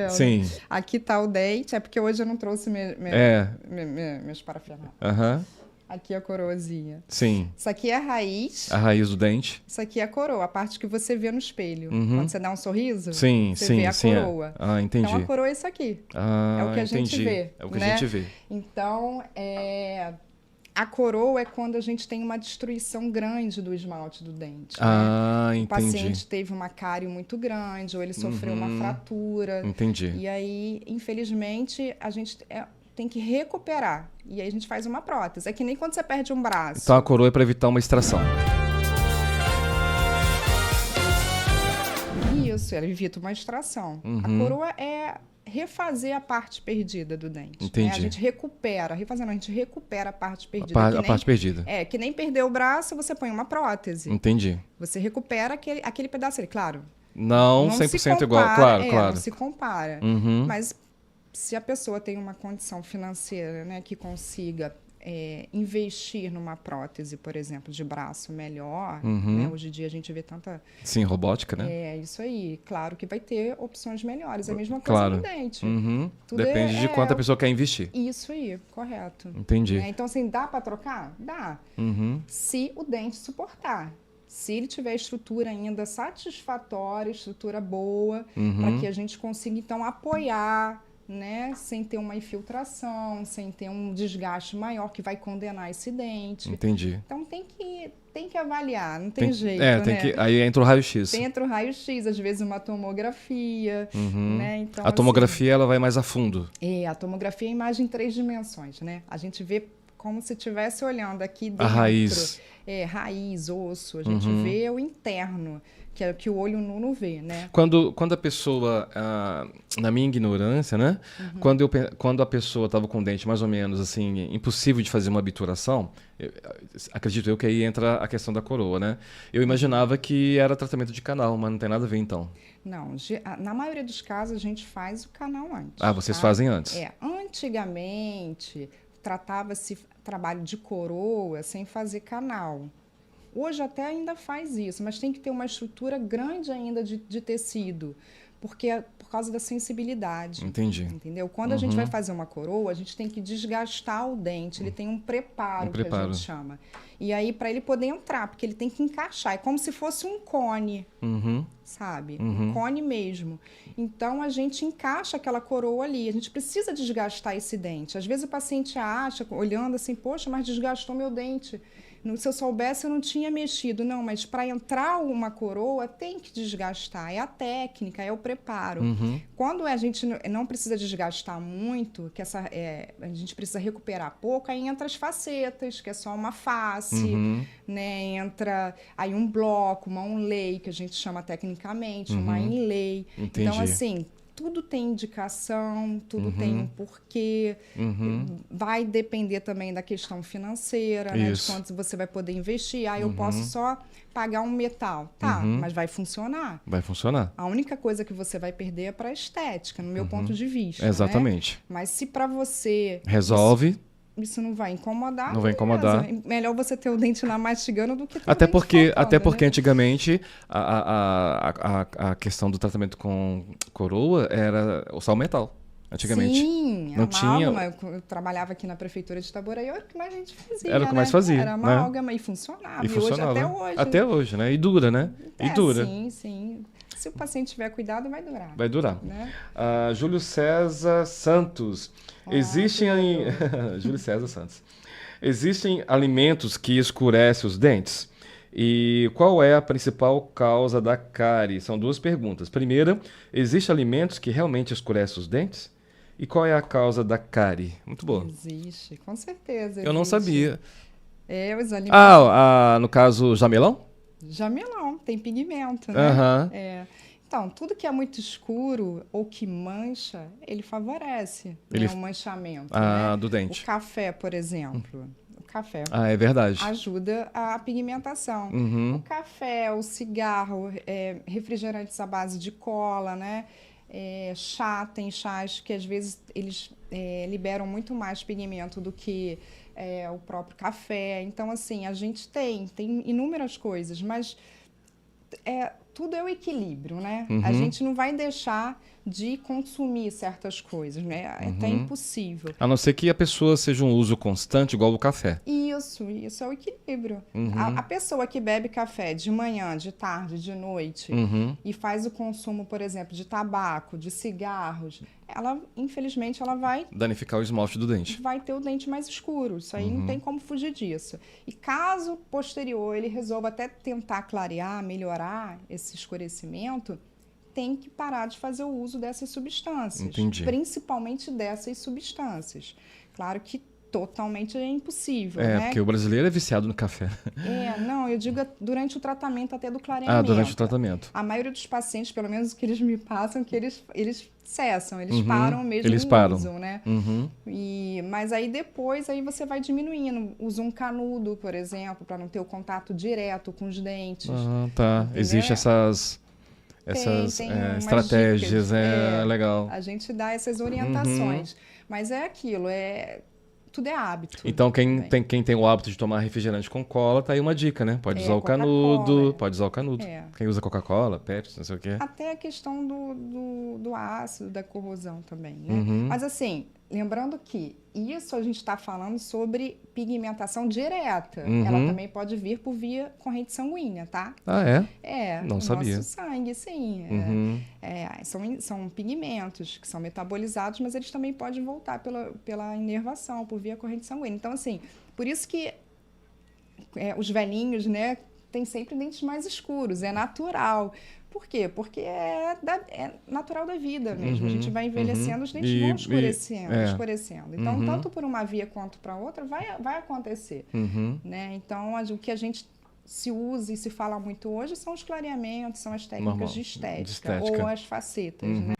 vendo? Sim. Aqui tá o dente, é porque hoje eu não trouxe É. meus parafernálias. Aham. Aqui é a coroazinha. Sim. Isso aqui é a raiz, A raiz do dente. isso aqui é a coroa, a parte que você vê no espelho. Uhum. Quando você dá um sorriso, Sim, você sim, vê a sim. coroa. Ah, entendi. Então, a coroa é isso aqui. Ah, É o que a gente entendi. vê, É o que né? a gente vê. Então, a coroa é quando a gente tem uma destruição grande do esmalte do dente. Ah, né? O entendi. paciente teve uma cárie muito grande, ou ele sofreu uma fratura. Entendi. E aí, infelizmente, a gente tem que recuperar. E aí a gente faz uma prótese. É que nem quando você perde um braço. Então a coroa é para evitar uma extração. Isso, ela evita uma extração. Uhum. A coroa é refazer a parte perdida do dente. Entendi. Né? A gente recupera, refazendo, a gente recupera a parte perdida. A parte perdida. É, que nem perder o braço, você põe uma prótese. Entendi. Você recupera aquele pedaço ali, claro. Não 100% igual, claro, claro. Não se compara. Uhum. Mas se a pessoa tem uma condição financeira, né, que consiga investir numa prótese, por exemplo, de braço melhor, né? Hoje em dia a gente vê tanta... Sim, robótica, né? É, isso aí. Claro que vai ter opções melhores. É a mesma coisa no dente. Uhum. Tudo Depende de quanto a pessoa quer investir. Isso aí, correto. Entendi. Então, assim, dá para trocar? Dá. Se o dente suportar. Se ele tiver estrutura ainda satisfatória, estrutura boa, para que a gente consiga, então, apoiar, né, sem ter uma infiltração, sem ter um desgaste maior que vai condenar esse dente. Entendi. Então tem que avaliar, não tem jeito, tem né? que, aí entra o raio-x. Entra o raio-x, às vezes uma tomografia, né? Então, a tomografia, ela vai mais a fundo. A tomografia é imagem em 3 dimensões, né? A gente vê como se estivesse olhando aqui dentro. A raiz. Raiz, osso, a gente vê o interno, que é o que o olho nu não vê, né? Quando a pessoa, na minha ignorância, né? Quando a pessoa estava com o dente mais ou menos assim, impossível de fazer uma obturação, acredito eu que aí entra a questão da coroa, né? Eu imaginava que era tratamento de canal, mas não tem nada a ver então. Não, na maioria dos casos a gente faz o canal antes. Ah, vocês fazem antes? Antigamente tratava-se trabalho de coroa sem fazer canal. Hoje até ainda faz isso, mas tem que ter uma estrutura grande ainda de tecido, porque é por causa da sensibilidade. Entendi. Entendeu? Quando a gente vai fazer uma coroa, a gente tem que desgastar o dente, ele tem um preparo, que a gente chama. E aí, para ele poder entrar, porque ele tem que encaixar, é como se fosse um cone, sabe? Um cone mesmo. Então, a gente encaixa aquela coroa ali, a gente precisa desgastar esse dente. Às vezes o paciente acha, olhando assim, poxa, mas desgastou meu dente. Se eu soubesse, eu não tinha mexido. Não, mas para entrar uma coroa, tem que desgastar. É a técnica, é o preparo. Quando a gente não precisa desgastar muito, que a gente precisa recuperar pouco, aí entra as facetas, que é só uma face, né? Entra aí um bloco, uma onlay, que a gente chama tecnicamente, uma inlay. Entendi. Então, assim... Tudo tem indicação, tudo tem um porquê. Vai depender também da questão financeira, né? De quanto você vai poder investir. Eu posso só pagar um metal. Tá, mas vai funcionar. Vai funcionar. A única coisa que você vai perder é para a estética, no meu ponto de vista. Exatamente. Né? Mas se para você... Resolve... Isso não vai incomodar. Não vai incomodar. Melhor você ter o dente lá mastigando do que ter até o dente porque faltando, Até porque né? antigamente a questão do tratamento com coroa era o sal metal. Antigamente. Sim, não amálgama. tinha... Eu trabalhava aqui na prefeitura de Itaboraí, era o que mais a gente fazia. Era o que mais fazia. Era amálgama, né? E funcionava. E funcionava. Hoje, até hoje. Até hoje, né? E dura, né? E dura. Sim, sim. Se o paciente tiver cuidado, vai durar. Vai durar. Né? Júlio César Santos. Júlio César Santos. Existem alimentos que escurecem os dentes? E qual é a principal causa da cárie? São 2 perguntas. Primeira, existem alimentos que realmente escurecem os dentes? E qual é a causa da cárie? Muito boa. Existe, com certeza. Eu não sabia. Os alimentos... no caso, jamelão? Jamelão, tem pigmento, né? Então, tudo que é muito escuro ou que mancha, ele favorece o manchamento. Né? Do dente. O café, por exemplo. O café é verdade. ajuda a pigmentação. O café, o cigarro, refrigerantes à base de cola, né? Tem chás que às vezes eles liberam muito mais pigmento do que o próprio café. Então, assim, a gente tem inúmeras coisas, mas... tudo é o equilíbrio, né? A gente não vai deixar de consumir certas coisas, né? É até impossível. A não ser que a pessoa seja um uso constante, igual o café. Isso é o equilíbrio. A pessoa que bebe café de manhã, de tarde, de noite e faz o consumo, por exemplo, de tabaco, de cigarros, ela, infelizmente, ela vai danificar o esmalte do dente. Vai ter o dente mais escuro. Isso aí não tem como fugir disso. E caso posterior ele resolva até tentar clarear, melhorar esse escurecimento, tem que parar de fazer o uso dessas substâncias. Entendi. Principalmente dessas substâncias. Claro que totalmente é impossível, né? Porque o brasileiro é viciado no café. Não, eu digo durante o tratamento até do clareamento. Durante o tratamento. A maioria dos pacientes, pelo menos o que eles me passam, que eles cessam, eles param mesmo eles no uso, né? Uhum. Mas aí depois aí você vai diminuindo. Usa um canudo, por exemplo, para não ter o contato direto com os dentes. Tá. Existem essas tem estratégias, dicas, legal. A gente dá essas orientações. Mas é aquilo, tudo é hábito. Então, quem tem o hábito de tomar refrigerante com cola, tá aí uma dica, né? Pode usar o canudo, pode usar o canudo. Quem usa Coca-Cola, Pepsi, não sei o quê. Até a questão do ácido, da corrosão também, né? Mas assim, lembrando que isso a gente está falando sobre pigmentação direta. Ela também pode vir por via corrente sanguínea, tá? Não sabia. Nosso sangue, sim. São pigmentos que são metabolizados, mas eles também podem voltar pela inervação, por via corrente sanguínea. Então, assim, por isso que os velhinhos, né, têm sempre dentes mais escuros, é natural. Por quê? Porque é natural da vida mesmo. A gente vai envelhecendo, os dentes vão escurecendo. Então, tanto por uma via quanto para outra, vai acontecer. Né? Então, o que a gente se usa e se fala muito hoje são os clareamentos, são as técnicas de estética ou as facetas. Né?